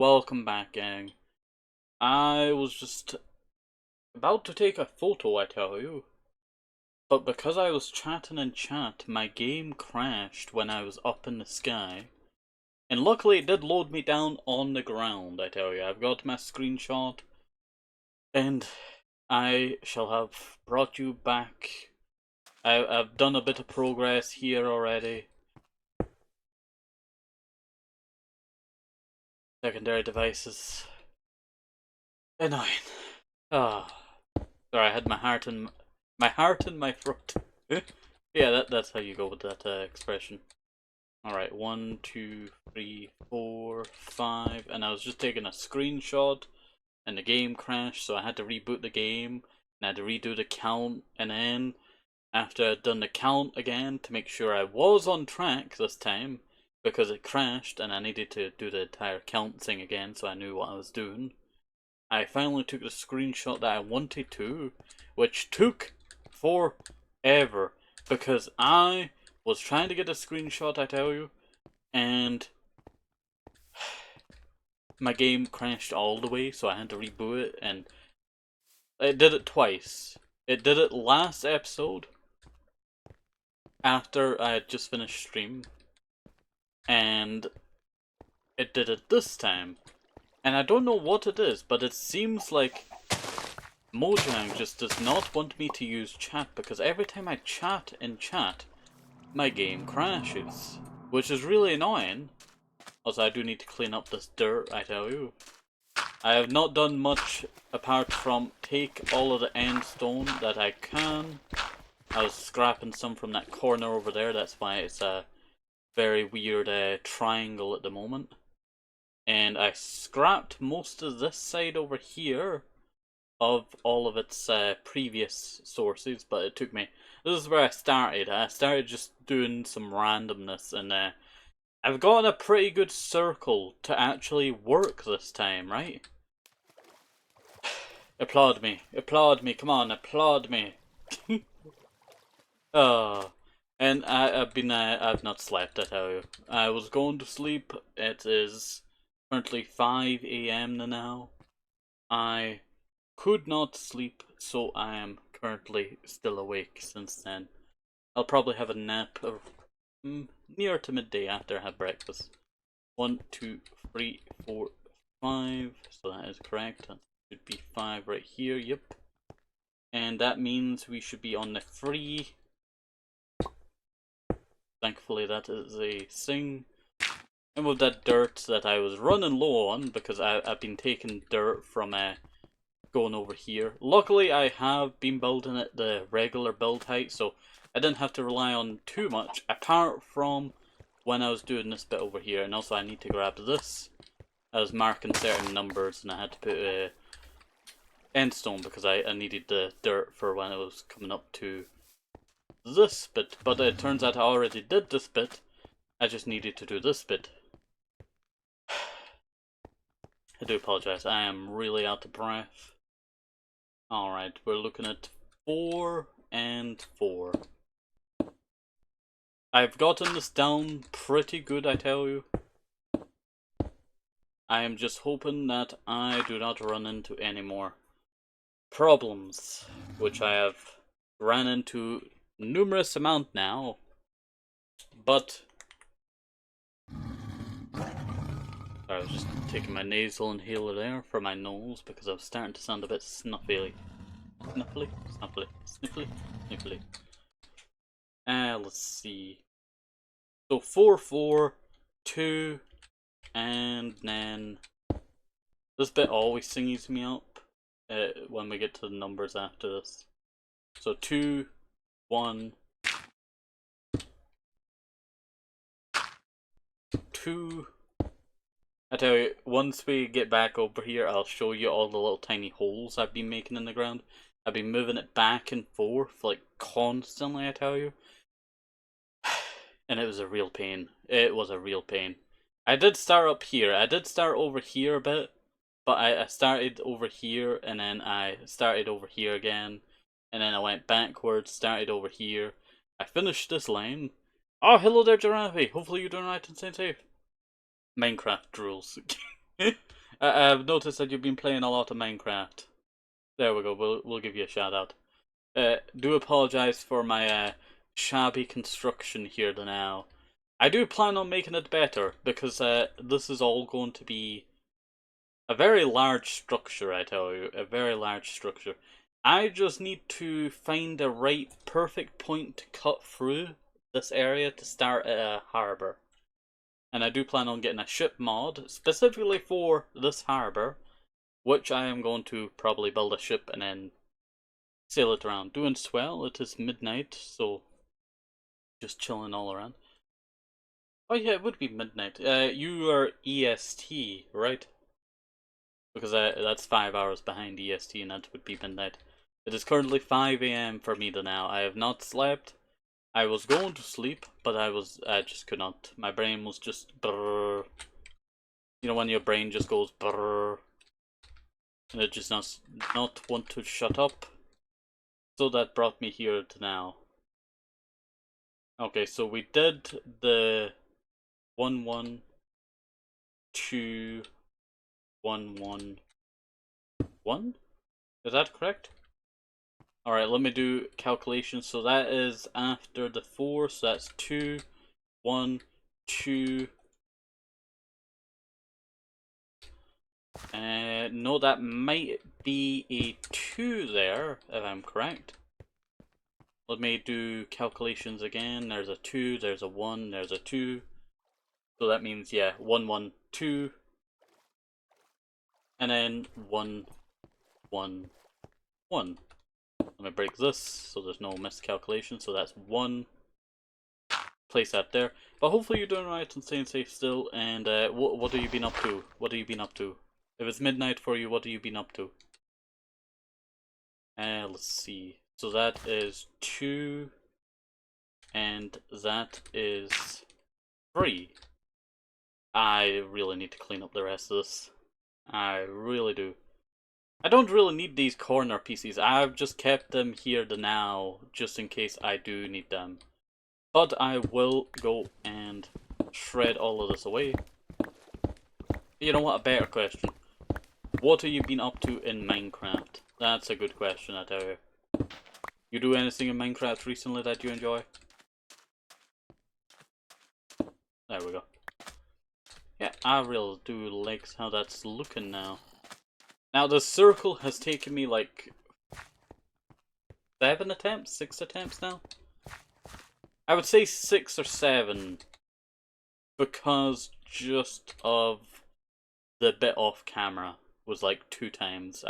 Welcome back, gang. I was just about to take a photo, I tell you. But because I was chatting in chat, my game crashed when I was up in the sky. And luckily it did load me down on the ground, I tell you. I've got my screenshot. And I shall have brought you back. I've done a bit of progress here already. Secondary devices. Annoying. Ah. Sorry, I had my heart in my throat. Yeah, that's how you go with that expression. Alright, 1, 2, 3, 4, 5, and I was just taking a screenshot, and the game crashed, so I had to reboot the game, and I had to redo the count, and then, after I'd done the count again, to make sure I was on track this time, because it crashed, and I needed to do the entire count thing again, so I knew what I was doing. I finally took the screenshot that I wanted to, which took forever, because I was trying to get a screenshot, I tell you, and my game crashed all the way, so I had to reboot it, and it did it twice. It did it last episode, after I had just finished stream, and it did it this time. And I don't know what it is, but it seems like Mojang just does not want me to use chat, because every time I chat in chat, my game crashes. Which is really annoying. Also, I do need to clean up this dirt, I tell you. I have not done much apart from take all of the end stone that I can. I was scrapping some from that corner over there, that's why it's a very weird triangle at the moment. And I scrapped most of this side over here of all of its previous sources, but it took me... This is where I started. I started just doing some randomness, and I've gotten a pretty good circle to actually work this time, right? Applaud me, come on, applaud me. And I've not slept, I tell you. I was going to sleep. It is currently 5 AM now. I could not sleep, so I am currently still awake since then. I'll probably have a nap of near to midday after I have breakfast. 1, 2, 3, 4, 5. So that is correct. That should be 5 right here. Yep. And that means we should be on the free. Thankfully, that is a thing. And with that dirt that I was running low on, because I've been taking dirt from going over here. Luckily, I have been building at the regular build height, so I didn't have to rely on too much, apart from when I was doing this bit over here. And also, I need to grab this. I was marking certain numbers, and I had to put end stone because I needed the dirt for when I was coming up to this bit. But it turns out I already did this bit. I just needed to do this bit. I do apologize. I am really out of breath. Alright, we're looking at 4 and 4. I've gotten this down pretty good, I tell you. I am just hoping that I do not run into any more problems, which I have ran into numerous amount now. But I was just taking my nasal inhaler there for my nose because I was starting to sound a bit snuffly. Snuffly? Snuffly. Sniffly? Sniffly. Let's see. So 4, 4, 2, and then this bit always singies me up when we get to the numbers after this. So 2, 1, 2. I tell you, once we get back over here, I'll show you all the little tiny holes I've been making in the ground. I've been moving it back and forth, like, constantly, I tell you. And it was a real pain. It was a real pain. I did start up here. I did start over here a bit. But I started over here, and then I started over here again. And then I went backwards, started over here. I finished this line. Oh, hello there, Giraffe. Hopefully you're doing right and staying safe. Minecraft rules. I've noticed that you've been playing a lot of Minecraft. There we go. We'll give you a shout out. Do apologize for my shabby construction here now. I do plan on making it better because this is all going to be a very large structure. I tell you, a very large structure. I just need to find the right perfect point to cut through this area to start a harbor. And I do plan on getting a ship mod specifically for this harbor, which I am going to probably build a ship and then sail it around. Doing swell, it is midnight, so just chilling all around. Oh yeah, it would be midnight. You are EST, right? Because that's 5 hours behind EST and that would be midnight. It is currently 5 AM for me now. I have not slept. I was going to sleep, but I just could not. My brain was just brrr. You know when your brain just goes brrr. And it just not want to shut up. So that brought me here to now. Okay, so we did the 1 1 2 1 1 1. Is that correct? Alright, let me do calculations. So that is after the 4, so that's 2 1 2. No, that might be a 2 there, if I'm correct. Let me do calculations again. There's a 2, there's a 1, there's a 2. So that means, yeah, 1 1 2. And then 1 1 1. Let me break this so there's no miscalculation. So that's 1. Place that there. But hopefully you're doing right and staying safe still. And what have you been up to? What have you been up to? If it's midnight for you, what have you been up to? Let's see. So that is 2. And that is 3. I really need to clean up the rest of this. I really do. I don't really need these corner pieces. I've just kept them here to now, just in case I do need them. But I will go and shred all of this away. You know what? A better question. What have you been up to in Minecraft? That's a good question, I tell you. You do anything in Minecraft recently that you enjoy? There we go. Yeah, I really do like how that's looking now. Now the circle has taken me like 7 attempts, 6 attempts now. I would say 6 or 7 because just of the bit off camera was like 2 times.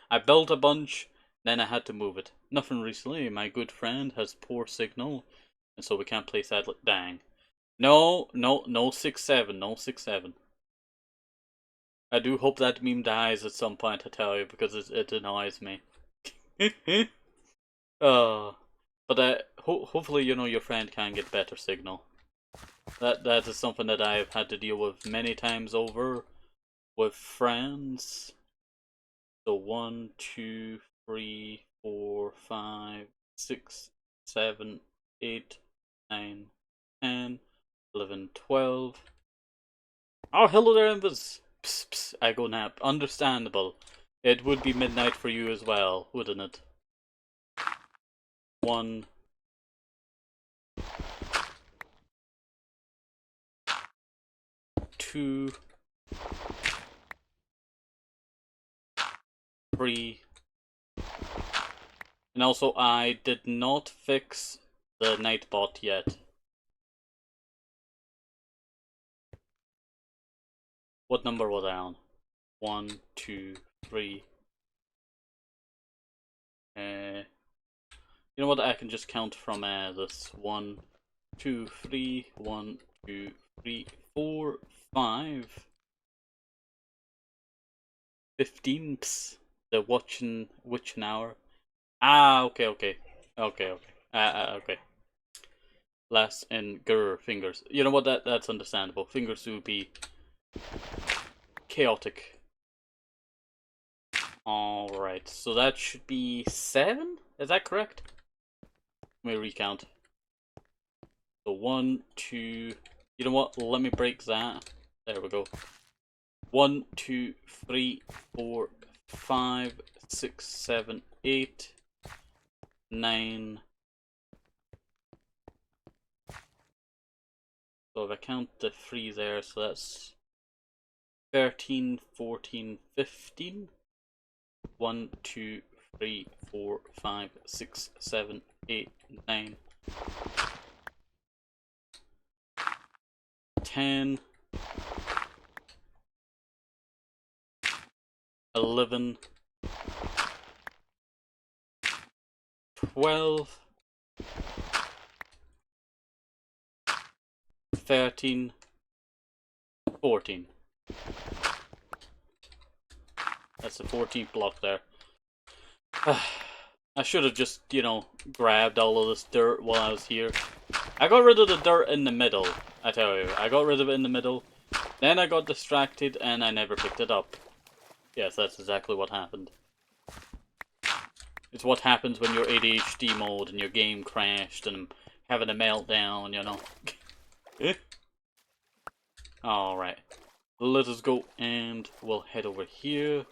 I built a bunch, then I had to move it. Nothing recently. My good friend has poor signal, and so we can't play sadly. Dang. No 6-7, no 6-7. I do hope that meme dies at some point, I tell you, because it annoys me. But hopefully, you know, your friend can get better signal. That is something that I've had to deal with many times over with friends. So 1, 2, 3, 4, 5, 6, 7, 8, 9, 10, 11, 12. Oh, hello there, Invis. Psst, psst, I go nap. Understandable. It would be midnight for you as well, wouldn't it? 1. 2. 3. And also, I did not fix the Nightbot yet. What number was I on? 1, 2, 3. You know what? I can just count from this. 1, 2, 3. 1, 2, 3, 4, 5. 15. Psst. The witching hour. Ah, okay. Okay. Last and grr fingers. You know what? That's understandable. Fingers would be chaotic. Alright, so that should be 7? Is that correct? Let me recount. So 1, 2... You know what? Let me break that. There we go. 1, 2, 3, 4, 5, 6, 7, 8, 9. So if I count the 3 there, so that's 13, 14, 15. 1, 2, 3, 4, 5, 6, 7, 8, 9, 10, 11, 12, 13, 14. That's the 14th block there. I should have just, grabbed all of this dirt while I was here. I got rid of the dirt in the middle, I tell you. I got rid of it in the middle. Then I got distracted and I never picked it up. Yes, that's exactly what happened. It's what happens when you're ADHD mode and your game crashed and I'm having a meltdown, Alright. Let us go and we'll head over here.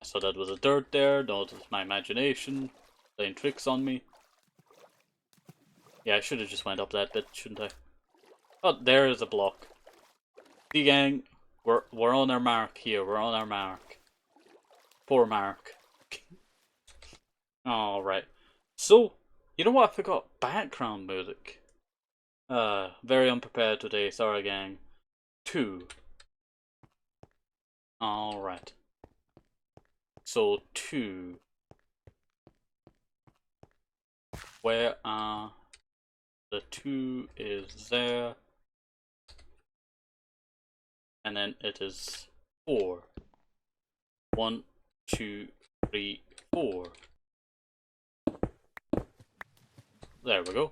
So that was a dirt there. No, it was my imagination playing tricks on me. Yeah, I should have just went up that bit, shouldn't I? Oh, there is a block. See, gang, we're on our mark here. We're on our mark. Poor Mark. Alright. So, you know what? I forgot background music. Very unprepared today. Sorry, gang. 2. Alright. So, 2. Where are the 2 is there. And then it is 4. 1, 2, 3, 4. There we go.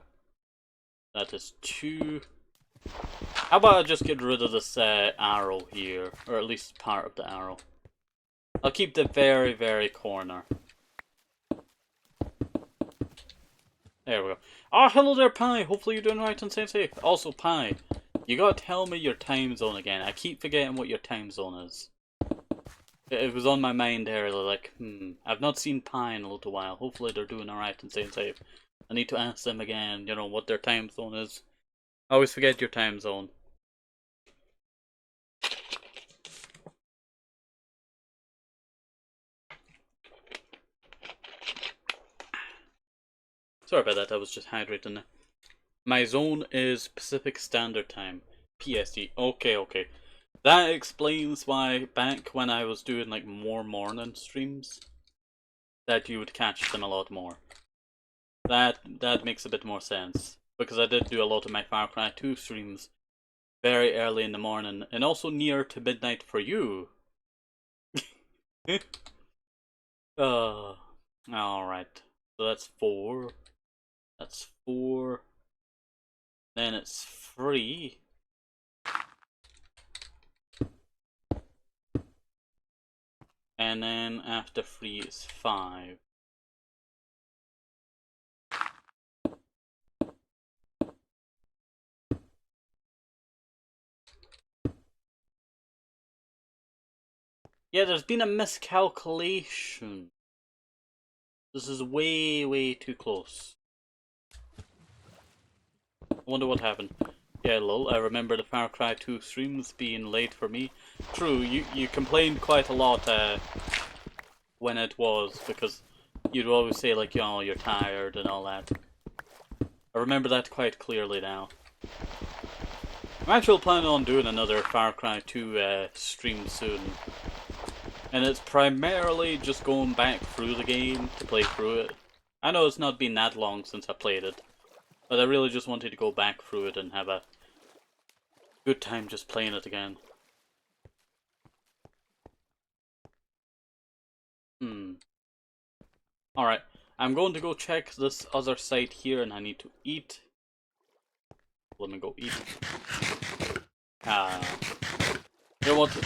That is 2. How about I just get rid of this arrow here, or at least part of the arrow. I'll keep the very, very corner. There we go. Oh, hello there, Pi. Hopefully you're doing right and staying safe. Also, Pi, you gotta tell me your time zone again. I keep forgetting what your time zone is. It was on my mind there, like, I've not seen Pi in a little while. Hopefully they're doing alright and staying safe. I need to ask them again, what their time zone is. I always forget your time zone. Sorry about that, I was just hydrating. My zone is Pacific Standard Time. PST. Okay. That explains why back when I was doing like more morning streams, that you would catch them a lot more. That makes a bit more sense. Because I did do a lot of my Far Cry 2 streams very early in the morning, and also near to midnight for you. Alright. So that's 4. That's 4. Then it's 3. And then after 3 is 5. Yeah, there's been a miscalculation. This is way, way too close. I wonder what happened. Yeah, lol, I remember the Far Cry 2 streams being late for me. True, you complained quite a lot when it was, because you'd always say like, you're tired and all that. I remember that quite clearly now. I'm actually planning on doing another Far Cry 2 stream soon. And it's primarily just going back through the game to play through it. I know it's not been that long since I played it, but I really just wanted to go back through it and have a good time just playing it again. Alright, I'm going to go check this other site here and I need to eat. Let me go eat. You know what?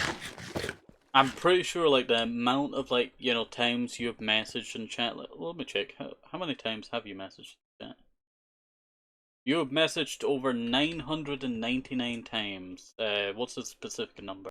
I'm pretty sure like the amount of times you have messaged in chat. Let me check. How many times have you messaged in chat? You have messaged over 999 times. What's the specific number?